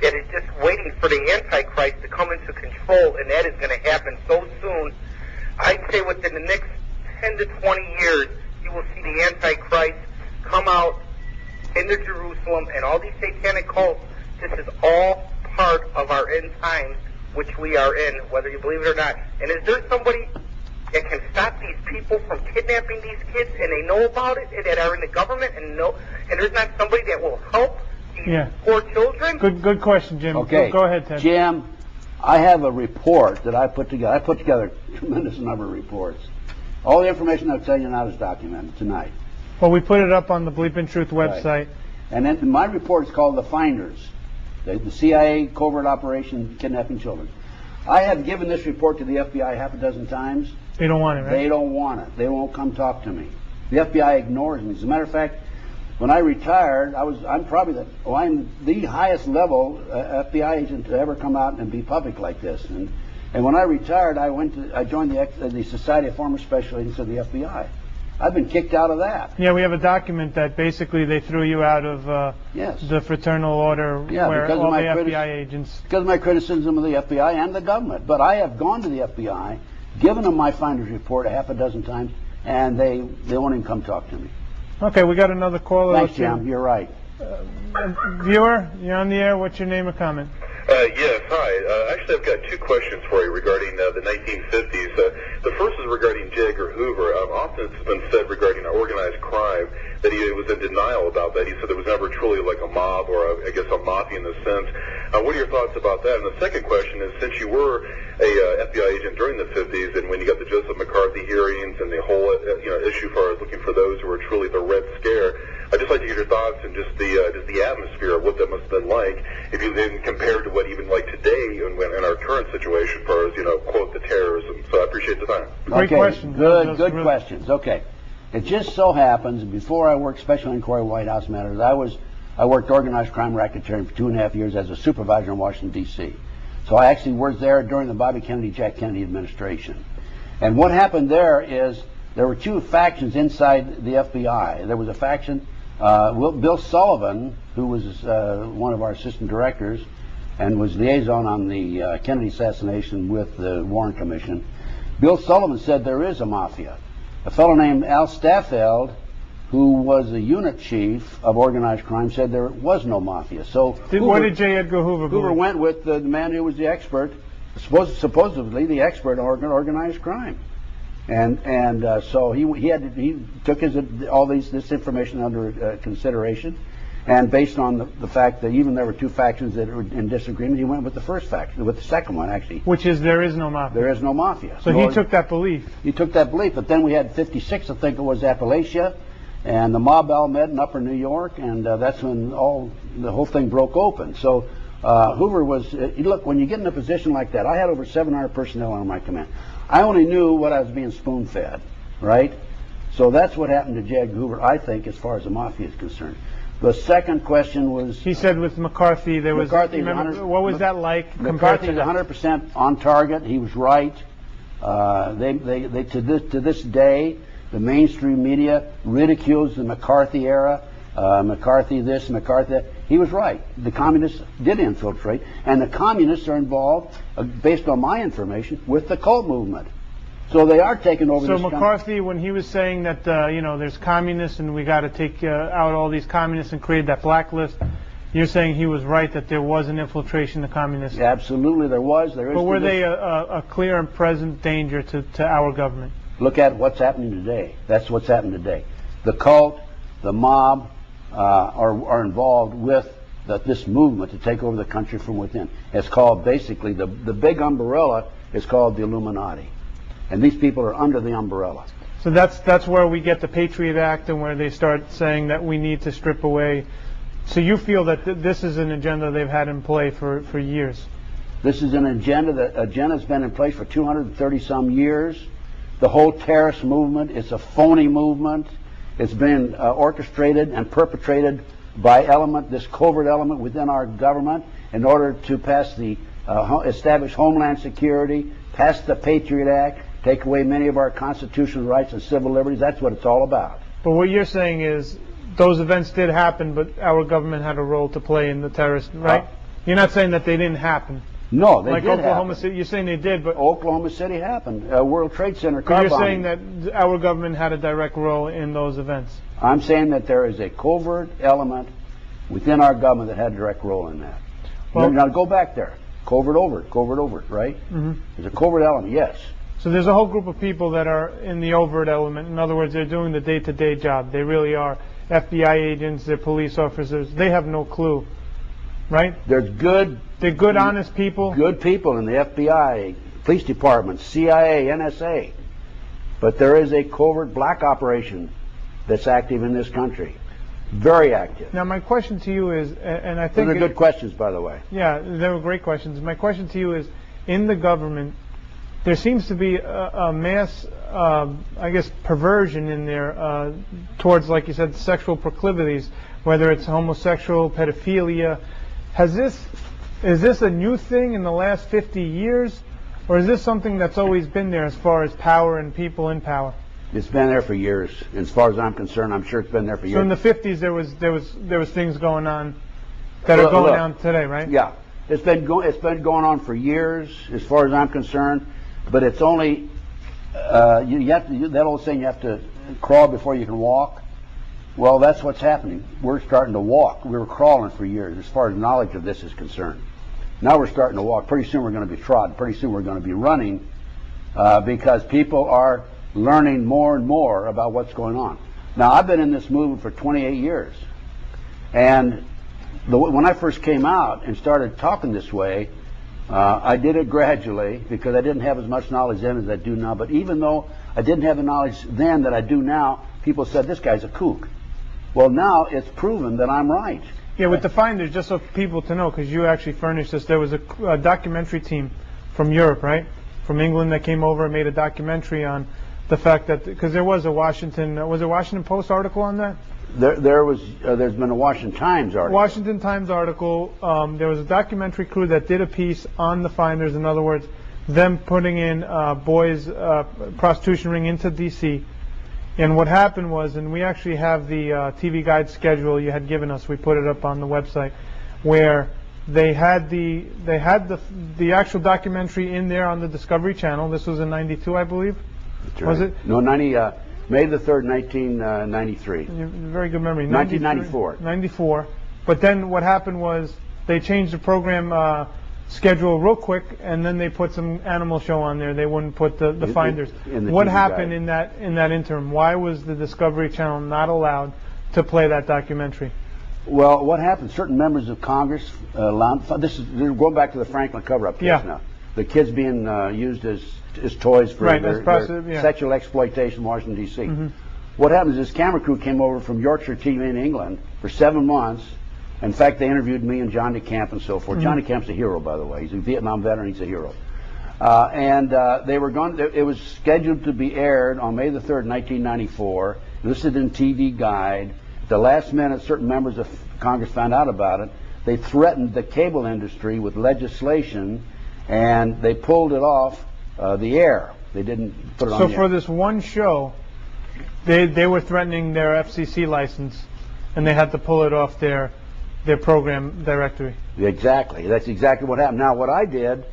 that is just waiting for the Antichrist to come into control, and that is going to happen so soon. I'd say within the next 10 to 20 years, you will see the Antichrist come out into Jerusalem, and all these satanic cults. This is all part of our end times, which we are in, whether you believe it or not. And is there somebody that can stop these people from kidnapping these kids, and they know about it, and that are in the government, and there's not somebody that will help the Yeah. poor children? Good question, Jim. Okay. Go ahead, Ted. Jim, I have a report that I put together. I put together a tremendous number of reports. All the information I'll tell you now is documented tonight. Well, we put it up on the Bleeping Truth website. Right. And then my report is called The Finders, the CIA covert operation kidnapping children. I have given this report to the FBI half a dozen times. They don't want it, right? They don't want it. They won't come talk to me. The FBI ignores me. As a matter of fact, when I retired, I'm the highest level FBI agent to ever come out and be public like this. And when I retired, I joined the Society of Former Special Agents of the FBI. I've been kicked out of that. Yeah, we have a document that basically they threw you out of yes. the fraternal order where all the FBI agents... Because of my criticism of the FBI and the government. But I have gone to the FBI, given them my finder's report a half a dozen times, and they won't even come talk to me. Okay, we got another caller. Thanks, Jim. You're right. Viewer, you're on the air. What's your name or comment? Yes, hi. Actually, I've got two questions for you regarding the 1950s. The first is regarding J. Edgar Hoover. Often it's been said regarding organized crime that he was in denial about that. He said there was never truly like a mob or, I guess, a mafia in the sense. What are your thoughts about that? And the second question is, since you were a FBI agent during the 50s and when you got the Joseph McCarthy hearings and the whole issue for looking for those who were truly the Red Scare, I'd just like to get your thoughts and just the atmosphere of what that must have been like, if you then compared to what even like today in our current situation, as far as quote the terrorism. So I appreciate the time. Great question. Good questions. Okay, it just so happens before I worked Special Inquiry White House Matters, I worked organized crime racketeering for 2.5 years as a supervisor in Washington D.C. So I actually worked there during the Bobby Kennedy, Jack Kennedy administration. And what happened there is there were two factions inside the FBI. There was a faction. Bill Sullivan, who was one of our assistant directors and was liaison on the Kennedy assassination with the Warren Commission, Bill Sullivan said there is a mafia. A fellow named Al Staffeld, who was the unit chief of organized crime, said there was no mafia. So what did J. Edgar Hoover believe? Hoover went with the man who was the expert, supposedly the expert on organized crime. And so he took this information under consideration, and based on the fact that even there were two factions that were in disagreement, he went with the first faction, with the second one actually. Which is there is no mafia. There is no mafia. So he took that belief. He took that belief, but then we had 56, I think it was, Appalachia, and the mob all met in Upper New York, and that's when the whole thing broke open. So Hoover was look, when you get in a position like that, I had over 700 personnel under my command. I only knew what I was being spoon-fed, right? So that's what happened to J. Edgar Hoover, I think, as far as the mafia is concerned. The second question was... He said with McCarthy, there was... what was that like? McCarthy was 100% on target. He was right. To this day, the mainstream media ridicules the McCarthy era. McCarthy this, McCarthy that. He was right. The communists did infiltrate, and the communists are involved, based on my information, with the cult movement. So they are taking over. So McCarthy, when he was saying that there's communists and we got to take out all these communists and create that blacklist, you're saying he was right that there was an infiltration of communists? Yeah, absolutely, there was. There is. But were they a clear and present danger to our government? Look at what's happening today. That's what's happening today. The cult, the mob, are involved with this movement to take over the country from within. It's called, basically, the big umbrella is called the Illuminati. And these people are under the umbrella. So that's where we get the Patriot Act and where they start saying that we need to strip away. So you feel that this is an agenda they've had in play for years? This is an agenda's been in place for 230-some years. The whole terrorist movement, it's a phony movement. It's been orchestrated and perpetrated by this covert element within our government in order to pass establish Homeland Security, pass the Patriot Act, take away many of our constitutional rights and civil liberties. That's what it's all about. But what you're saying is those events did happen, but our government had a role to play in the terrorist, right? You're not saying that they didn't happen. No, they did Oklahoma happen. City, you're saying they did, but Oklahoma City happened. World Trade Center car But you're bombing. saying that our government had a direct role in those events. I'm saying that there is a covert element within our government that had a direct role in that. Well, now go back there. Covert overt, right? Mm-hmm. There's a covert element, yes. So there's a whole group of people that are in the overt element. In other words, they're doing the day-to-day job. They really are FBI agents, they're police officers. They have no clue, right? They're good, honest people. Good people in the FBI, police department, CIA, NSA. But there is a covert black operation that's active in this country. Very active. Now, my question to you is, and I think... Those are good questions, by the way. Yeah, they were great questions. My question to you is, in the government, there seems to be a mass, I guess, perversion in there towards, like you said, sexual proclivities, whether it's homosexual, pedophilia. Is this a new thing in the last 50 years, or is this something that's always been there as far as power and people in power? It's been there for years. As far as I'm concerned, I'm sure it's been there for years. So in the 50s, there was things going on that are going on today, right? Yeah, it's been going on for years, as far as I'm concerned. But it's only you have to, that old saying, you have to crawl before you can walk. Well, that's what's happening. We're starting to walk. We were crawling for years, as far as knowledge of this is concerned. Now we're starting to walk. Pretty soon we're going to be trod. Pretty soon we're going to be running, because people are learning more and more about what's going on. Now, I've been in this movement for 28 years. And when I first came out and started talking this way, I did it gradually because I didn't have as much knowledge then as I do now. But even though I didn't have the knowledge then that I do now, people said, this guy's a kook. Well, now it's proven that I'm right. Yeah, with the Finders, just so people to know, because you actually furnished us, there was a documentary team from Europe, right? From England that came over and made a documentary on the fact that, because there was a Washington Post article on that? There's been a Washington Times article. Washington Times article. There was a documentary crew that did a piece on the Finders. In other words, them putting in boys' prostitution ring into D.C. And what happened was, and we actually have the TV guide schedule you had given us. We put it up on the website, where they had the actual documentary in there on the Discovery Channel. This was in '92, I believe. That's right. Was it? No, May the 3rd, 1993. Very good memory. 1994. 94. But then what happened was they changed the program schedule real quick, and then they put some animal show on there. They wouldn't put the Finders. What happened in that interim? Why was the Discovery Channel not allowed to play that documentary? Well, what happened? Certain members of Congress allowed. They're going back to the Franklin cover-up case now. The kids being used as toys for their sexual exploitation in Washington, D.C. Mm-hmm. What happens is this camera crew came over from Yorkshire TV in England for 7 months. In fact, they interviewed me and John DeCamp and so forth. Mm-hmm. John DeCamp's a hero, by the way. He's a Vietnam veteran. He's a hero. They were going. It was scheduled to be aired on May the 3rd, 1994. Listed in TV Guide. At the last minute, certain members of Congress found out about it. They threatened the cable industry with legislation, and they pulled it off the air. They didn't put it on the air. So for this one show, they were threatening their FCC license, and they had to pull it off their program directory. Exactly. That's exactly what happened. Now, what I did,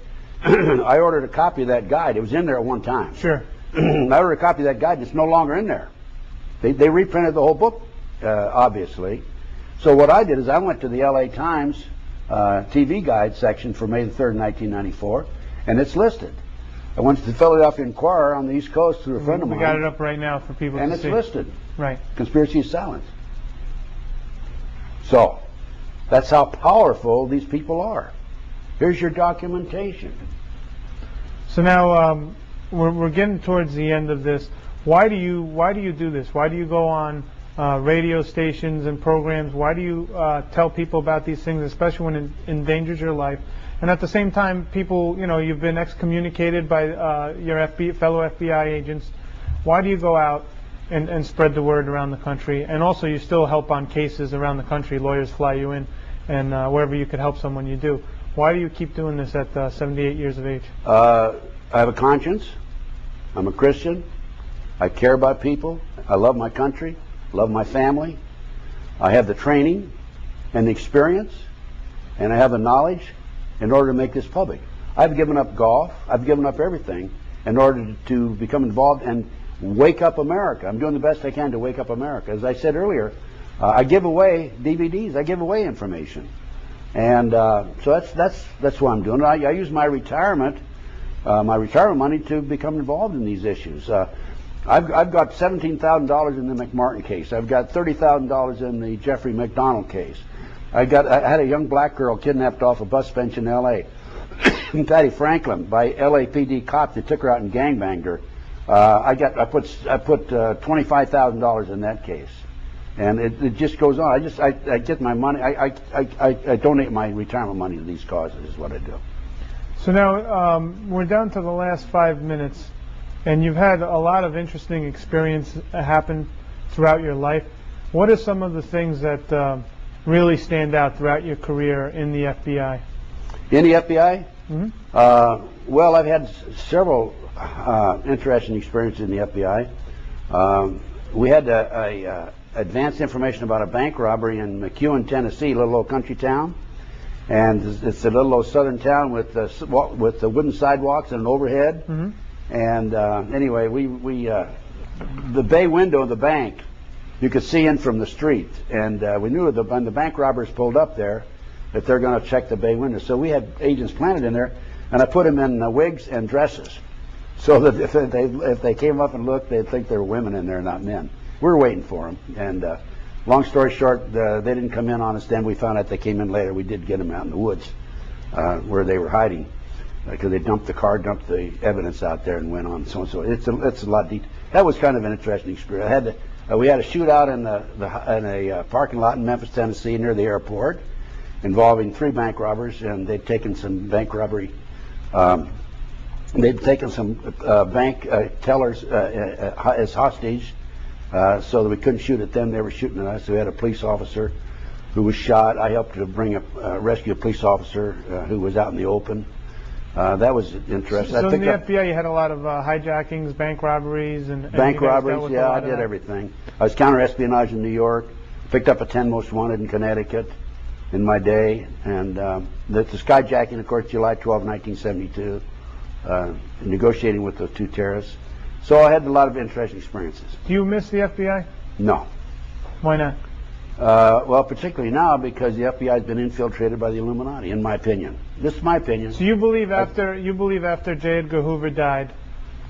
I ordered a copy of that guide. It was in there at one time. Sure. I ordered a copy of that guide, and it's no longer in there. They reprinted the whole book, obviously. So what I did is I went to the LA Times TV Guide section for May the 3rd, 1994, and it's listed. I went to the Philadelphia Inquirer on the East Coast through a friend of mine. We got it up right now for people to see. And it's listed. Right. Conspiracy of Silence. So, that's how powerful these people are. Here's your documentation. So now we're getting towards the end of this. Why do you do this? Why do you go on radio stations and programs? Why do you tell people about these things, especially when it endangers your life? And at the same time, people, you've been excommunicated by your fellow FBI agents. Why do you go out and spread the word around the country? And also, you still help on cases around the country. Lawyers fly you in, and wherever you could help someone, you do. Why do you keep doing this at 78 years of age? I have a conscience. I'm a Christian. I care about people. I love my country. Love my family. I have the training and the experience, and I have the knowledge in order to make this public. I've given up golf. I've given up everything in order to become involved and wake up America. I'm doing the best I can to wake up America. As I said earlier, I give away DVDs. I give away information, and so that's what I'm doing. I use my retirement my retirement money to become involved in these issues. I've got $17,000 in the McMartin case. I've got $30,000 in the Jeffrey McDonald case. I had a young black girl kidnapped off a bus bench in L.A. Patty Franklin by LAPD cops. They took her out and gangbanged her. I put $25,000 in that case, and it just goes on. I get my money. I donate my retirement money to these causes. Is what I do. So now we're down to the last 5 minutes, and you've had a lot of interesting experience happen throughout your life. What are some of the things that really stand out throughout your career in the FBI? In the FBI? Mm-hmm. Well, I've had several interesting experiences in the FBI. We had advanced information about a bank robbery in McEwen, Tennessee, a little old country town. And it's a little old southern town with the wooden sidewalks and an overhead. Mm-hmm. And anyway, the bay window of the bank, you could see in from the street. And we knew when the bank robbers pulled up there that they're going to check the bay window. So we had agents planted in there, and I put them in wigs and dresses, so that if they came up and looked, they'd think there were women in there, not men. We were waiting for them. And long story short, they didn't come in on us then. We found out they came in later. We did get them out in the woods where they were hiding, because they dumped the car, dumped the evidence out there, and went on. So it's a lot deep. That was kind of an interesting experience. We had a shootout in a parking lot in Memphis, Tennessee, near the airport, involving 3 bank robbers, and they'd taken some bank robbery. They'd taken some bank tellers as hostage, so that we couldn't shoot at them. They were shooting at us. We had a police officer who was shot. I helped to rescue a police officer who was out in the open. That was interesting. So in the FBI, you had a lot of hijackings, bank robberies, and bank robberies. Yeah, I did everything. I was counter-espionage in New York. Picked up a 10 most wanted in Connecticut in my day, and the skyjacking, of course, July 12, 1972, negotiating with those 2 terrorists. So I had a lot of interesting experiences. Do you miss the FBI? No. Why not? Well, particularly now, because the FBI has been infiltrated by the Illuminati, in my opinion. This is my opinion. So you believe after J. Edgar Hoover died,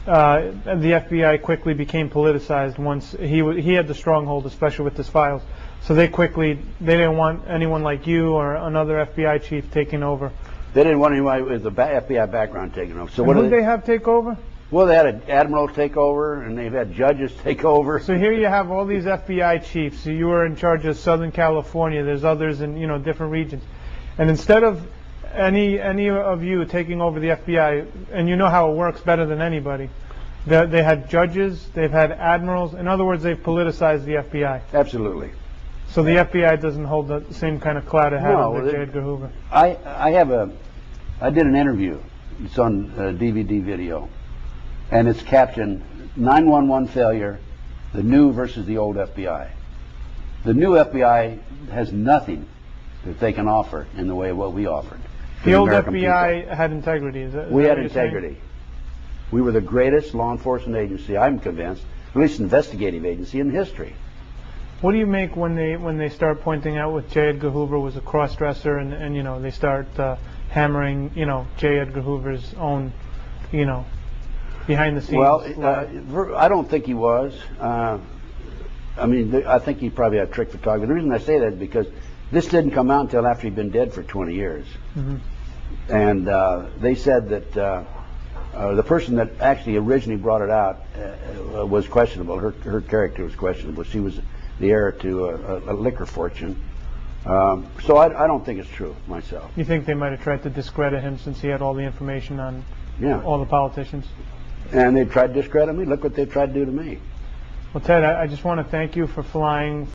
the FBI quickly became politicized once he had the stronghold, especially with his files. So they didn't want anyone like you or another FBI chief taking over. They didn't want anyone with a FBI background taking over. So what did they have take over? Well, they had an admiral take over, and they've had judges take over. So here you have all these FBI chiefs. So you were in charge of Southern California. There's others in different regions, and instead of any of you taking over the FBI, and you know how it works better than anybody, they had judges, they've had admirals. In other words, they've politicized the FBI. Absolutely. So the FBI doesn't hold the same kind of clout it had under J. Edgar Hoover. I did an interview. It's on DVD video. And it's captioned 911 failure, the new versus the old FBI. The new FBI has nothing that they can offer in the way of what we offered. The old FBI had integrity. We had integrity. We were the greatest law enforcement agency, I'm convinced, at least investigative agency in history. What do you make when they start pointing out what J. Edgar Hoover was a cross-dresser, and they start hammering J. Edgar Hoover's own behind the scenes? Well, I don't think he was. I think he probably had trick photography. The reason I say that is because this didn't come out until after he'd been dead for 20 years. Mm-hmm. And they said that the person that actually originally brought it out was questionable. Her character was questionable. She was the heir to a liquor fortune. So I don't think it's true myself. You think they might have tried to discredit him since he had all the information on all the politicians? And they tried to discredit me. Look what they tried to do to me. Well, Ted, I just want to thank you for flying